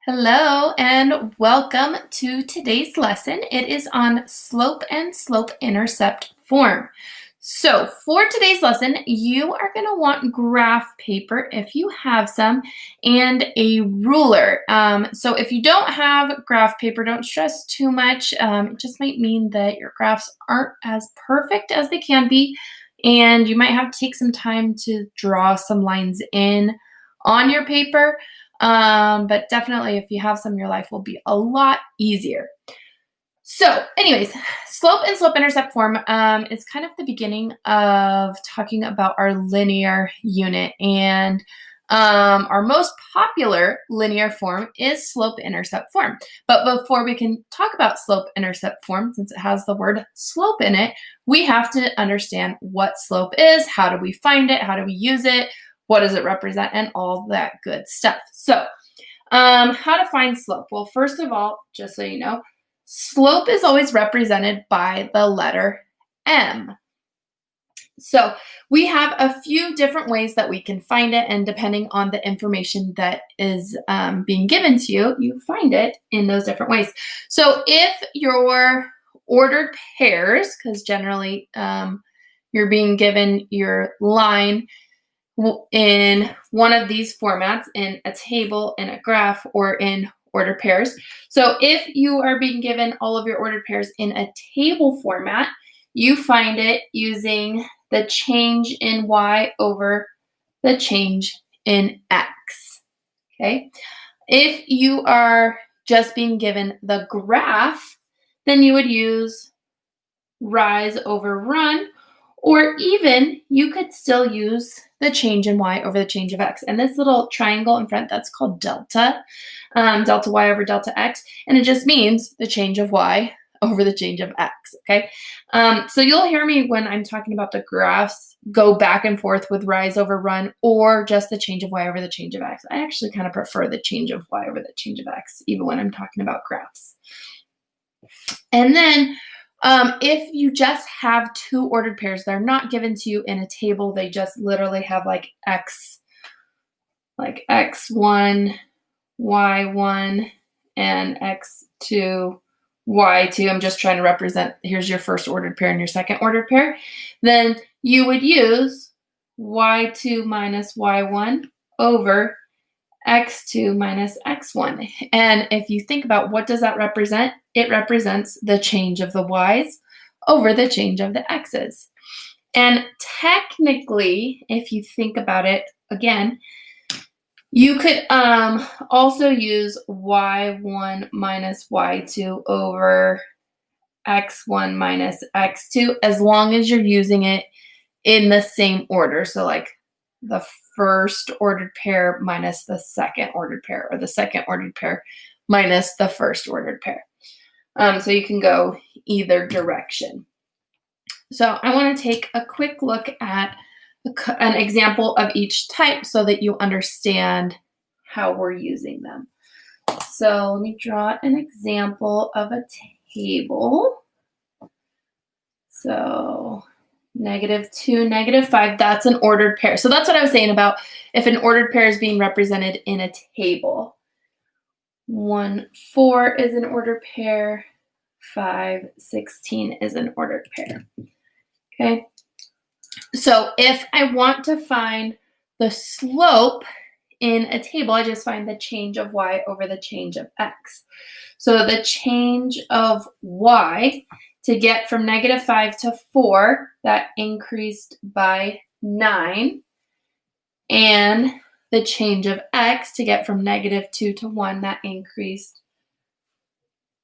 Hello and welcome to today's lesson. It is on slope and slope-intercept form. So for today's lesson, you are going to want graph paper if you have some and a ruler. So if you don't have graph paper, don't stress too much. It just might mean that your graphs aren't as perfect as they can be, and you might have to take some time to draw some lines in on your paper. But definitely if you have some, your life will be a lot easier. So anyways, slope and slope-intercept form is kind of the beginning of talking about our linear unit. And our most popular linear form is slope-intercept form. But before we can talk about slope-intercept form, since it has the word slope in it, we have to understand what slope is, how do we find it, how do we use it, what does it represent, and all that good stuff. So how to find slope? Well, first of all, just so you know, slope is always represented by the letter M. So we have a few different ways that we can find it, and depending on the information that is being given to you, you find it in those different ways. So if your ordered pairs, because generally you're being given your line in one of these formats, in a table, in a graph, or in ordered pairs. So if you are being given all of your ordered pairs in a table format, you find it using the change in y over the change in x, okay? If you are just being given the graph, then you would use rise over run, or even you could still use the change in y over the change of x. And this little triangle in front, that's called delta, delta y over delta x. And it just means the change of y over the change of x, okay? So you'll hear me when I'm talking about the graphs go back and forth with rise over run or just the change of y over the change of x. I actually kind of prefer the change of y over the change of x, even when I'm talking about graphs. And then if you just have two ordered pairs, they're not given to you in a table. They just literally have like x1, y1, and x2, y2. I'm just trying to represent, here's your first ordered pair and your second ordered pair. Then you would use y2 minus y1 over x2 minus x1. And if you think about what does that represent, it represents the change of the y's over the change of the x's. And technically, if you think about it again, you could also use y1 minus y2 over x1 minus x2 as long as you're using it in the same order. So like the first ordered pair minus the second ordered pair, or the second ordered pair minus the first ordered pair. So you can go either direction. So I want to take a quick look at an example of each type so that you understand how we're using them. So let me draw an example of a table. So -2, -5, that's an ordered pair. So that's what I was saying about if an ordered pair is being represented in a table. 1, 4 is an ordered pair. 5, 16 is an ordered pair. Okay. So if I want to find the slope in a table, I just find the change of y over the change of x. So the change of y, to get from -5 to 4, that increased by 9. And the change of x, to get from -2 to 1, that increased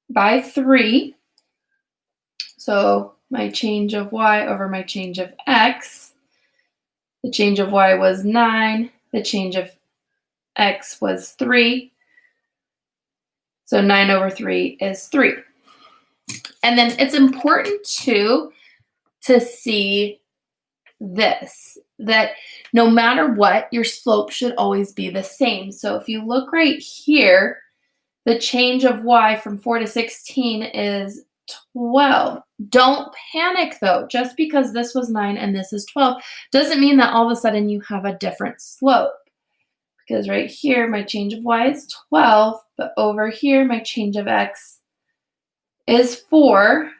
by 3. So my change of y over my change of x, the change of y was 9, the change of x was 3. So 9 over 3 is 3. And then it's important too to see this, that no matter what, your slope should always be the same. So if you look right here, the change of y from 4 to 16 is 12. Don't panic though. Just because this was 9 and this is 12 doesn't mean that all of a sudden you have a different slope. because right here my change of y is 12, but over here my change of x is 4.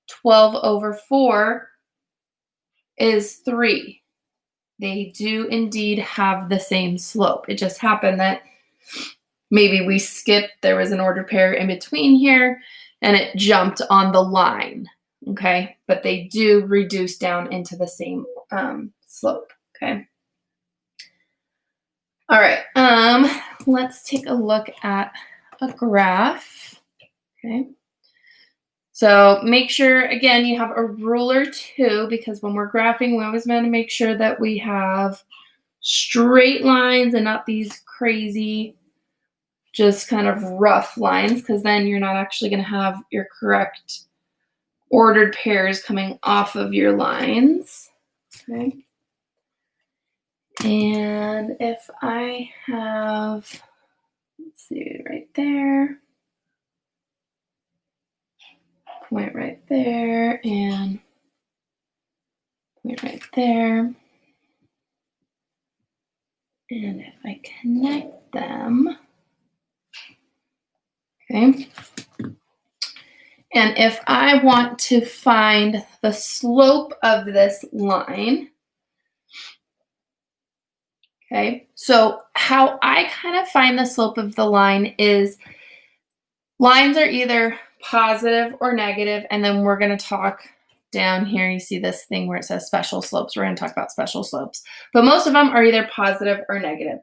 12 over 4 is 3. They do indeed have the same slope. It just happened that maybe we skipped, there was an ordered pair in between here, and it jumped on the line, okay? But they do reduce down into the same slope, okay? All right, let's take a look at a graph, okay? So make sure, again, you have a ruler too, because when we're graphing, we always want to make sure that we have straight lines and not these crazy, just kind of rough lines, because then you're not actually going to have your correct ordered pairs coming off of your lines, okay? And if I have, let's see, right there, point right there, and point right there, and if I connect them, okay, and if I want to find the slope of this line, okay, so how I kind of find the slope of the line is lines are either positive or negative, and then we're going to talk down here. You see this thing where it says special slopes. We're going to talk about special slopes, but most of them are either positive or negative.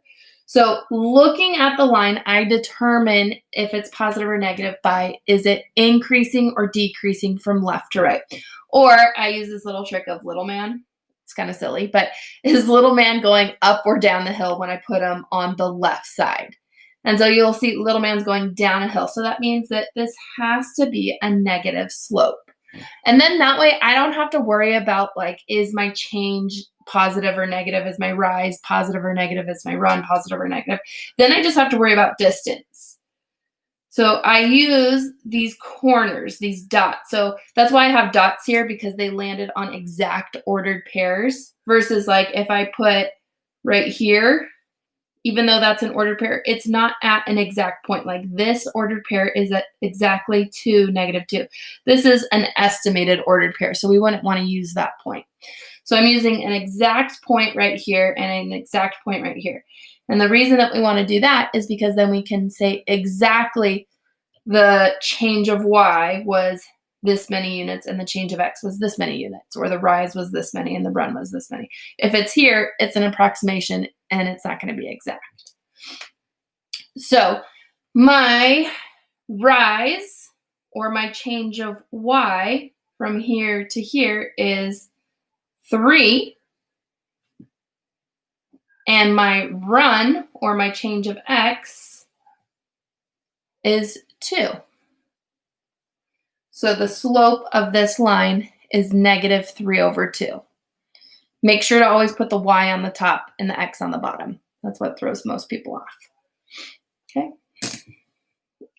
So looking at the line, I determine if it's positive or negative by, is it increasing or decreasing from left to right? Or I use this little trick of little man. It's kind of silly, but is little man going up or down the hill when I put him on the left side? And so you'll see little man's going down a hill. So that means that this has to be a negative slope. And then that way I don't have to worry about, like, is my change positive or negative? Is my rise positive or negative? Is my run positive or negative? Then I just have to worry about distance. So I use these corners, these dots. So that's why I have dots here, because they landed on exact ordered pairs, versus like if I put right here, even though that's an ordered pair, it's not at an exact point. Like this ordered pair is at exactly 2, -2. This is an estimated ordered pair, so we wouldn't want to use that point. So I'm using an exact point right here and an exact point right here. And the reason that we want to do that is because then we can say exactly the change of y was this many units and the change of x was this many units, or the rise was this many and the run was this many. If it's here, it's an approximation and it's not going to be exact. So my rise, or my change of y from here to here, is 3, and my run, or my change of x, is 2. So the slope of this line is -3/2. Make sure to always put the y on the top and the x on the bottom. That's what throws most people off. Okay.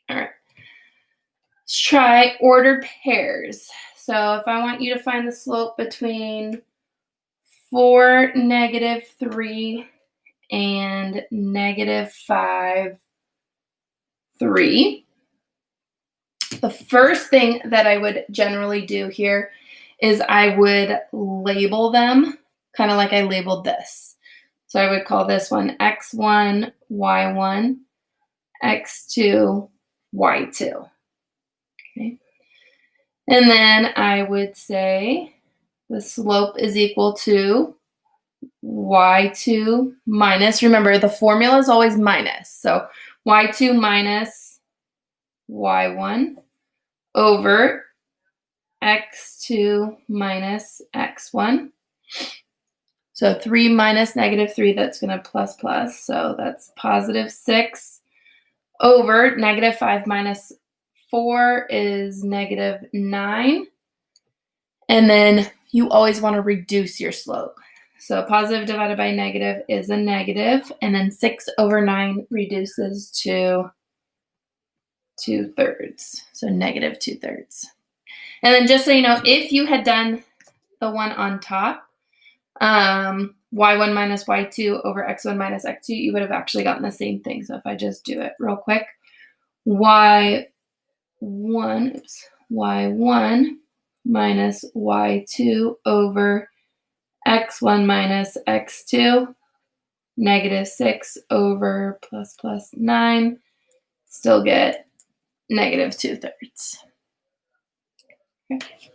All right. Let's try ordered pairs. So if I want you to find the slope between 4, -3, and -5, 3. The first thing that I would generally do here is I would label them kind of like I labeled this. So I would call this one x1, y1, x2, y2. Okay. And then I would say the slope is equal to y2 minus, remember the formula is always minus, so y2 minus y1 over x2 minus x1. So 3 minus -3, that's going to plus plus, so that's +6 over -5 minus 4 is -9. And then you always want to reduce your slope. So positive divided by negative is a negative, and then 6 over 9 reduces to 2/3, so -2/3. And then just so you know, if you had done the one on top, y1 minus y2 over x1 minus x2, you would have actually gotten the same thing. So if I just do it real quick, y1 minus y2 over x1 minus x2, negative 6 over plus 9, still get negative 2/3. Okay.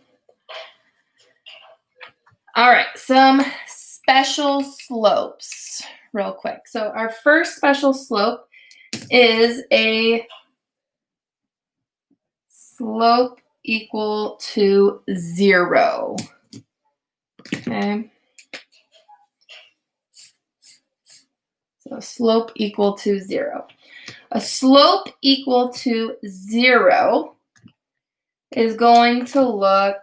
All right, some special slopes real quick. So our first special slope is a slope equal to 0. Okay. So slope equal to 0. A slope equal to 0 is going to look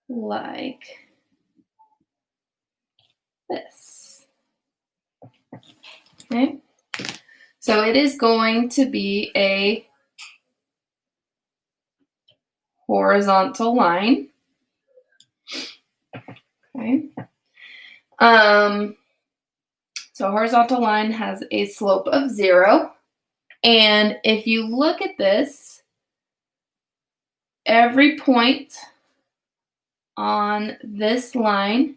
like this. Okay. So it is going to be a horizontal line. Okay. So a horizontal line has a slope of 0. And if you look at this, every point on this line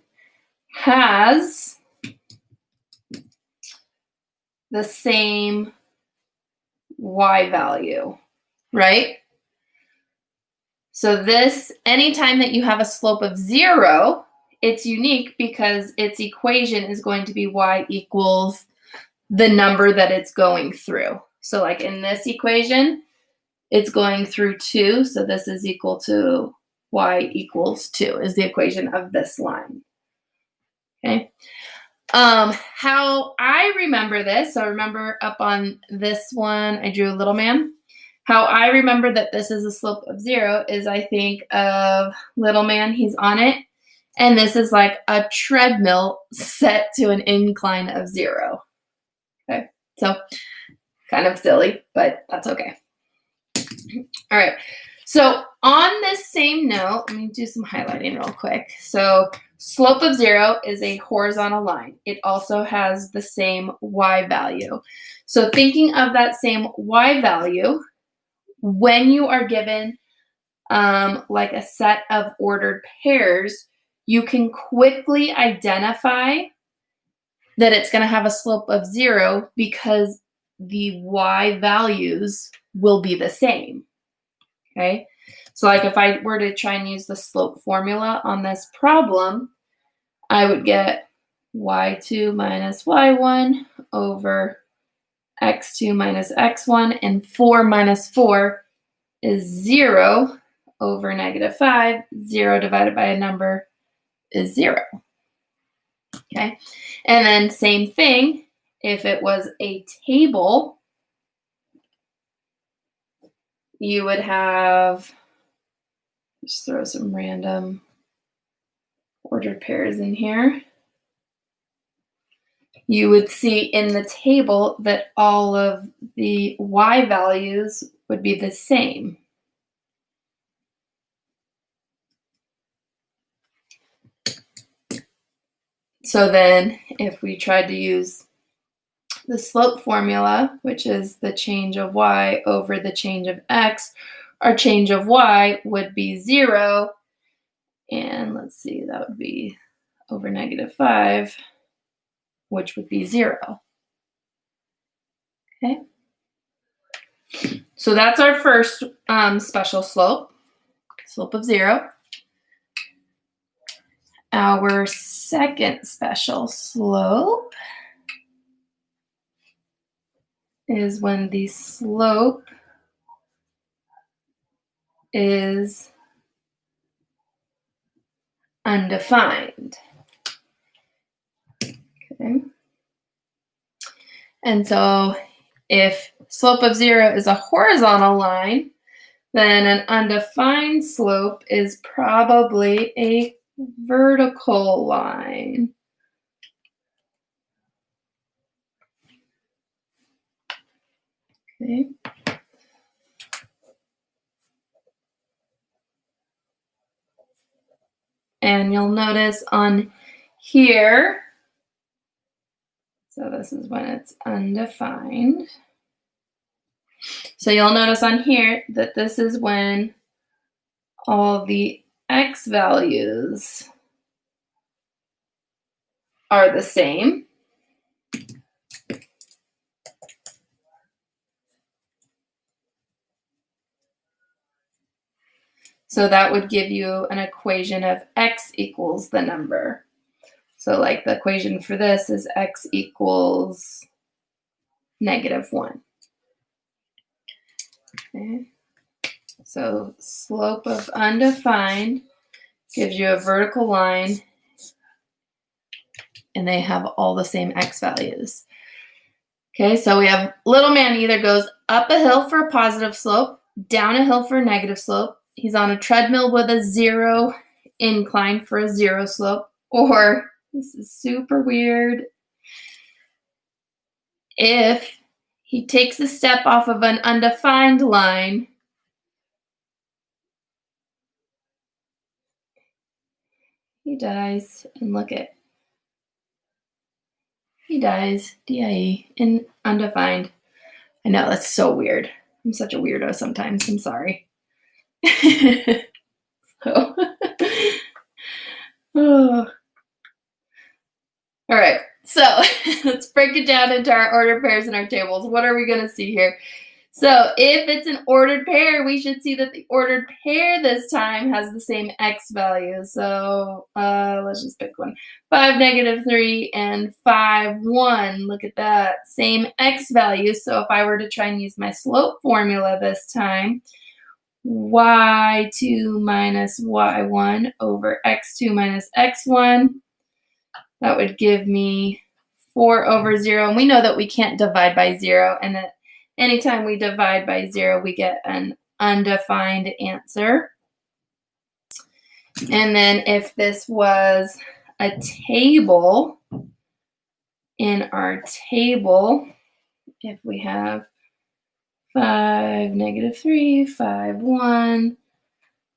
has the same y value, right? So this, anytime that you have a slope of 0, it's unique because its equation is going to be y equals the number that it's going through. So like in this equation, it's going through 2, so this is equal to y equals 2 is the equation of this line. Okay. How I remember this, so remember up on this one, I drew a little man. How I remember that this is a slope of 0 is I think of little man, he's on it, and this is like a treadmill set to an incline of 0. Okay, so kind of silly, but that's okay. All right, so on this same note, let me do some highlighting real quick. So slope of 0 is a horizontal line. It also has the same y value. So thinking of that same y value, when you are given like a set of ordered pairs, you can quickly identify that it's going to have a slope of 0 because the y values will be the same. Okay, so like if I were to try and use the slope formula on this problem, I would get y2 minus y1 over x2 minus x1, and 4 minus 4 is 0 over negative 5. 0 divided by a number is 0. Okay, and then same thing, if it was a table, you would have, just throw some random ordered pairs in here. You would see in the table that all of the y values would be the same. So then if we tried to use the slope formula, which is the change of y over the change of x, our change of y would be 0. And let's see, that would be over negative 5, which would be 0. Okay. So that's our first special slope, slope of 0. Our second special slope is when the slope is undefined. Okay. And so if slope of 0 is a horizontal line, then an undefined slope is probably a vertical line. Okay. And you'll notice on here, so this is when it's undefined. So you'll notice on here that this is when all the x values are the same. So that would give you an equation of x equals the number. So like the equation for this is x equals -1. Okay. So slope of undefined gives you a vertical line, and they have all the same x values. Okay, so we have little man either goes up a hill for a positive slope, down a hill for a negative slope. He's on a treadmill with a 0 incline for a 0 slope, or this is super weird, if he takes a step off of an undefined line, he dies, and look at, he dies, DIE, in undefined. I know, that's so weird. I'm such a weirdo sometimes, I'm sorry. So, oh. All right, so let's break it down into our ordered pairs and our tables. What are we going to see here? So if it's an ordered pair, we should see that the ordered pair this time has the same x value. So let's just pick one. 5, -3, and 5, 1. Look at that. Same x value. So if I were to try and use my slope formula this time, y2 minus y1 over x2 minus x1, that would give me 4 over 0. And we know that we can't divide by 0, and that anytime we divide by 0, we get an undefined answer. And then if this was a table, in our table, if we have 5, -3, 5, 1,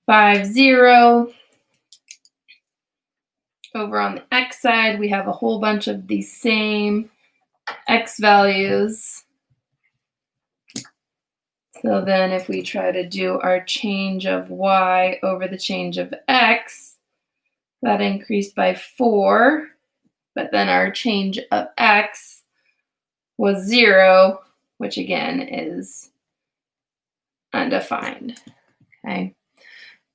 5, 0, over on the x side, we have a whole bunch of these same x values. So then if we try to do our change of y over the change of x, that increased by 4, but then our change of x was 0, which again is undefined. Okay,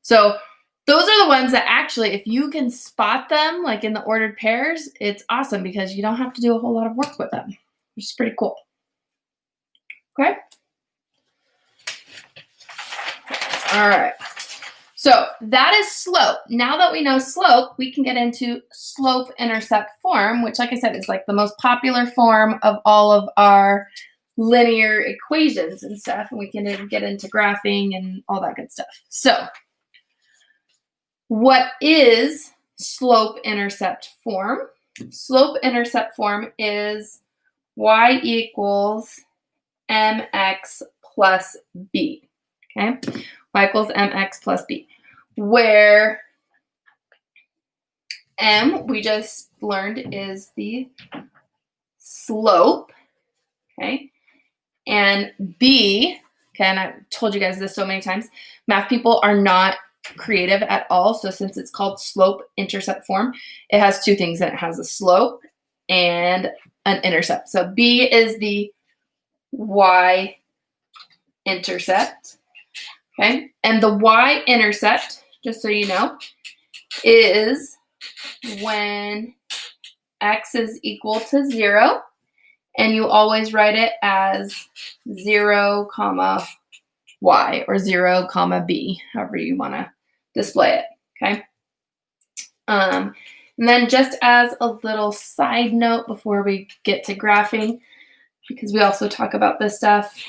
so those are the ones that actually, if you can spot them like in the ordered pairs, it's awesome because you don't have to do a whole lot of work with them, which is pretty cool. Okay. All right. So that is slope. Now that we know slope, we can get into slope-intercept form, which, like I said, is like the most popular form of all of our linear equations and stuff. And we can even get into graphing and all that good stuff. So what is slope-intercept form? Slope-intercept form is y equals mx plus b. Okay, y equals mx plus b, where m, we just learned, is the slope, okay, and b, okay, and I've told you guys this so many times, math people are not creative at all, so since it's called slope-intercept form, it has two things in it. It has a slope and an intercept. So b is the y-intercept, okay, and the y-intercept, just so you know, is when x is equal to 0, and you always write it as 0, y, or 0, b, however you want to display it, okay? And then just as a little side note before we get to graphing, because we also talk about this stuff,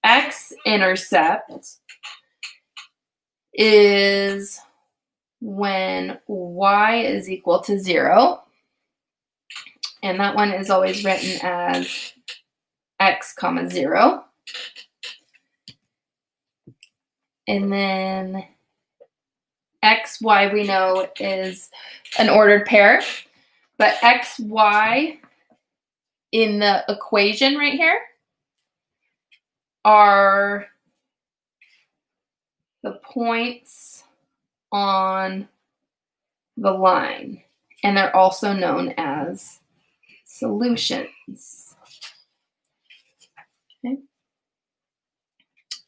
x-intercept is when y is equal to 0, and that one is always written as x, 0. And then x, y we know is an ordered pair, but x, y in the equation right here are the points on the line, and they're also known as solutions. Okay.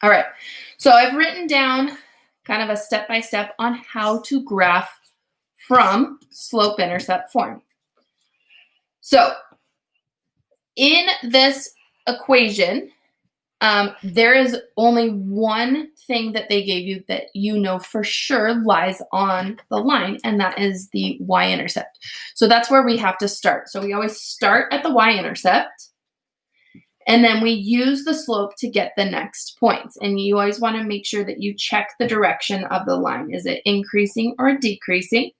All right, so I've written down kind of a step-by-step on how to graph from slope-intercept form. So in this equation, there is only one thing that they gave you that you know for sure lies on the line, and that is the y-intercept. So that's where we have to start. So we always start at the y-intercept, and then we use the slope to get the next points. And you always want to make sure that you check the direction of the line. Is it increasing or decreasing?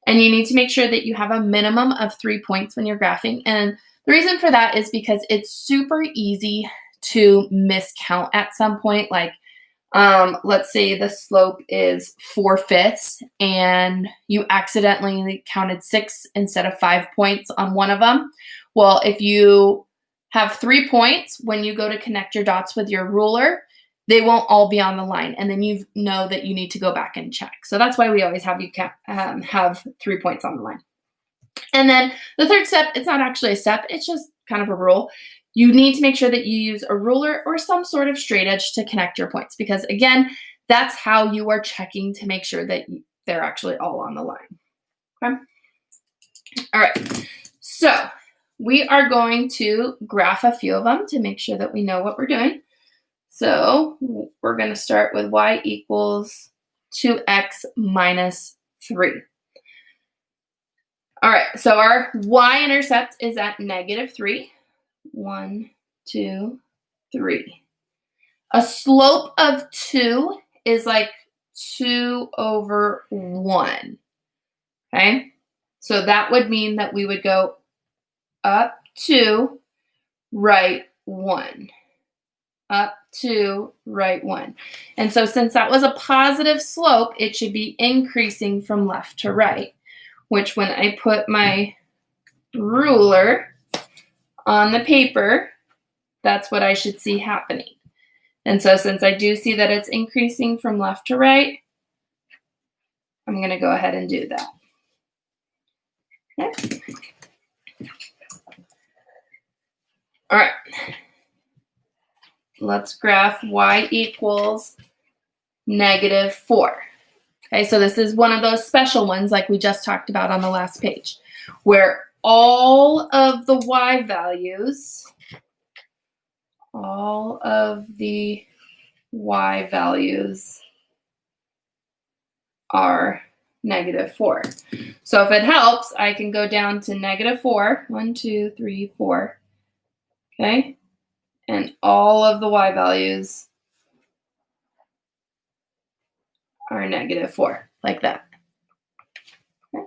And you need to make sure that you have a minimum of 3 points when you're graphing. And the reason for that is because it's super easy to miscount at some point. Like, let's say the slope is 4/5 and you accidentally counted 6 instead of 5 points on one of them. Well, if you have 3 points, when you go to connect your dots with your ruler, they won't all be on the line, and then you know that you need to go back and check. So that's why we always have you have 3 points on the line. And then the third step, it's not actually a step, it's just kind of a rule. You need to make sure that you use a ruler or some sort of straight edge to connect your points, because again, that's how you are checking to make sure that they're actually all on the line. Okay? All right, so we are going to graph a few of them to make sure that we know what we're doing. So we're going to start with y equals 2x minus 3. All right, so our y-intercept is at -3. 1, 2, 3. A slope of 2 is like 2/1. Okay, so that would mean that we would go up 2, right 1. Up 2, right 1. And so since that was a positive slope, it should be increasing from left to right, which when I put my ruler on the paper, that's what I should see happening. And so since I do see that it's increasing from left to right, I'm going to go ahead and do that. Okay. All right. Let's graph y equals -4. Okay, so this is one of those special ones like we just talked about on the last page, where all of the y values, are -4. So if it helps, I can go down to -4. 1, 2, 3, 4. Okay, and all of the y values are -4, like that. Okay.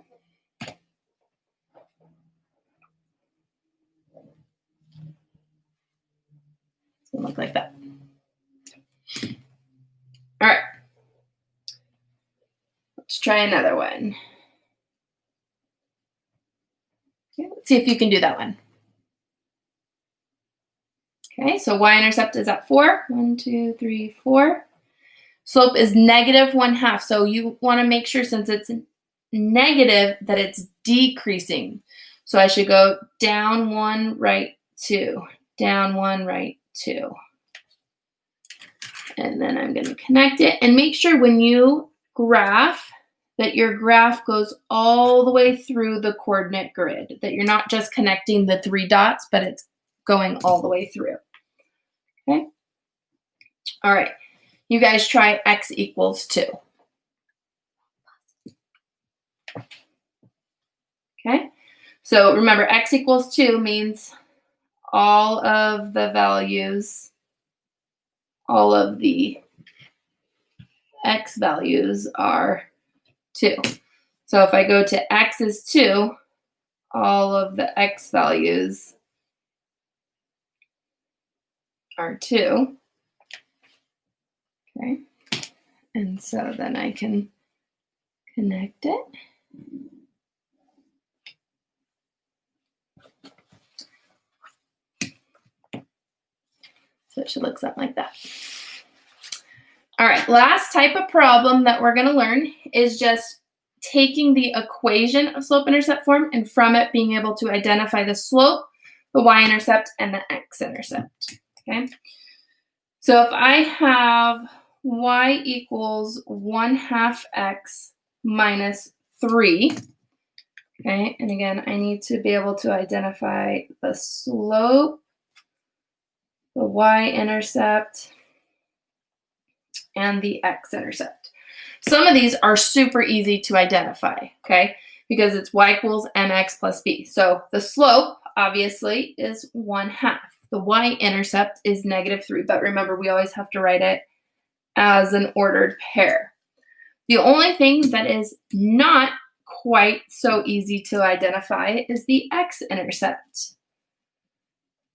It's gonna look like that. All right. Let's try another one. Okay, let's see if you can do that one. Okay, so y-intercept is at 4. 1, 2, 3, 4. Slope is -1/2. So you want to make sure, since it's negative, that it's decreasing. So I should go down 1, right 2. Down 1, right 2. And then I'm going to connect it. And make sure when you graph that your graph goes all the way through the coordinate grid, that you're not just connecting the 3 dots, but it's going all the way through. Okay? All right. You guys try x equals 2. Okay? So remember, x equals 2 means all of the values, all of the x values are 2. So if I go to x is 2, all of the x values are 2. Okay, and so then I can connect it. So it should look something like that. All right, last type of problem that we're going to learn is just taking the equation of slope-intercept form and from it being able to identify the slope, the y-intercept, and the x-intercept, okay? So if I have y equals 1/2 x minus 3, okay, and again, I need to be able to identify the slope, the y-intercept, and the x-intercept. Some of these are super easy to identify, okay, because it's y equals mx plus b. So the slope, obviously, is 1/2. The y-intercept is -3, but remember, we always have to write it as an ordered pair. The only thing that is not quite so easy to identify is the x-intercept.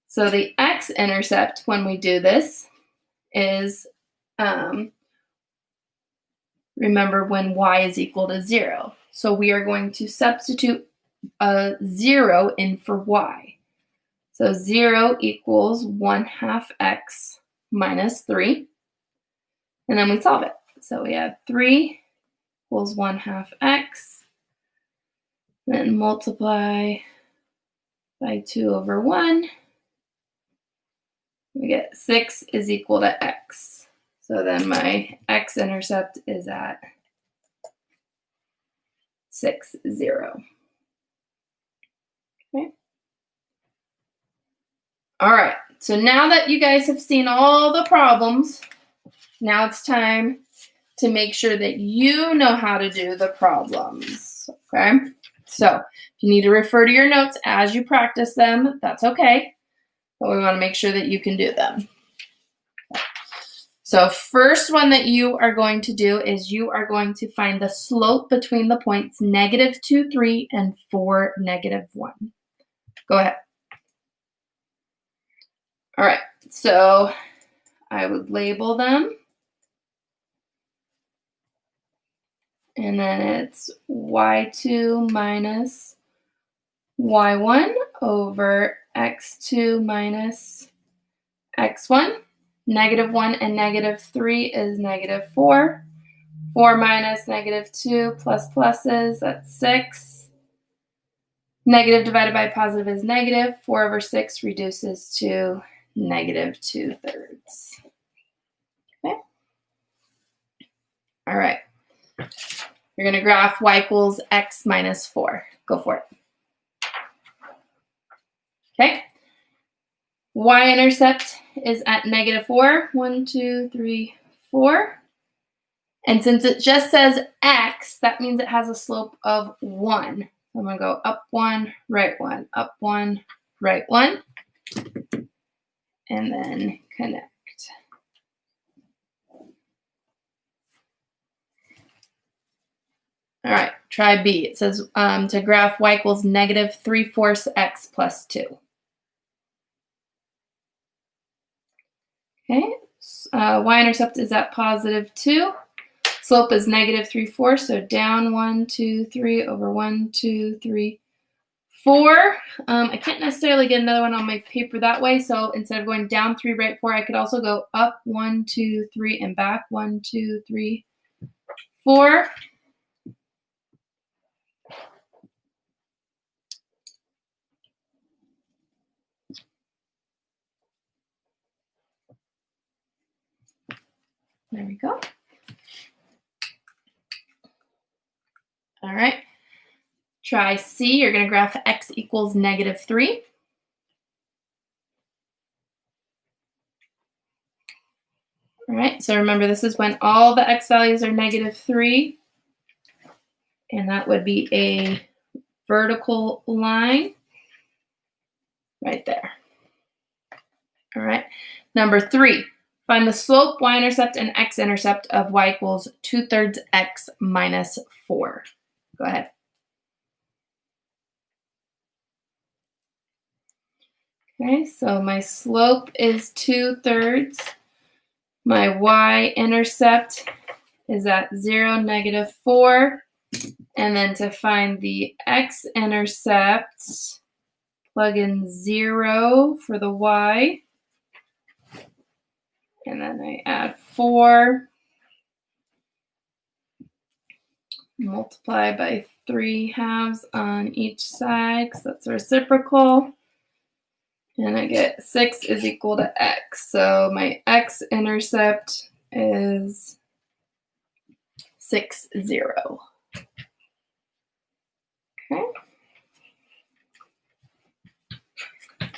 So the x-intercept, when we do this, is, remember, when y is equal to 0. So we are going to substitute a 0 in for y. So 0 equals 1/2 x minus 3. And then we solve it. So we have 3 equals 1/2 x. Then multiply by 2 over 1. We get 6 is equal to x. So then my x-intercept is at 6, 0. Okay. All right, so now that you guys have seen all the problems, now it's time to make sure that you know how to do the problems, okay? So if you need to refer to your notes as you practice them, that's okay, but we want to make sure that you can do them. So first one that you are going to do is you are going to find the slope between the points -2, 3, and 4, -1. Go ahead. All right, so I would label them. And then it's y2 minus y1 over x2 minus x1. -1 and -3 is -4. 4 minus -2 plus pluses, that's 6. Negative divided by positive is negative. 4 over 6 reduces to -2/3. Okay. All right. You're going to graph y equals x minus 4. Go for it. Okay. Y-intercept is at -4. 1, 2, 3, 4. And since it just says x, that means it has a slope of 1. I'm going to go up 1, right 1, up 1, right 1, and then connect. All right, try B. It says to graph y equals -3/4 x plus 2. Okay, y-intercept is at +2. Slope is -3/4, so down 1, 2, 3 over 1, 2, 3, 4. I can't necessarily get another one on my paper that way, so instead of going down 3, right 4, I could also go up 1, 2, 3, and back 1, 2, 3, 4. There we go. All right. Try C. You're going to graph x equals -3. All right. So remember, this is when all the x values are -3. And that would be a vertical line right there. All right. Number 3. Find the slope, y-intercept, and x-intercept of y equals 2/3 x minus 4. Go ahead. Okay, so my slope is 2/3. My y-intercept is at 0, -4. And then to find the x-intercept, plug in 0 for the y. And then I add 4. Multiply by 3/2 on each side because that's reciprocal. And I get 6 is equal to x. So my x-intercept is 6, 0. Okay.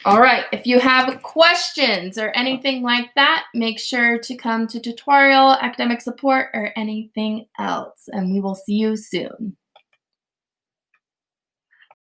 All right, if you have questions or anything like that, make sure to come to tutorial, academic support, or anything else, and we will see you soon.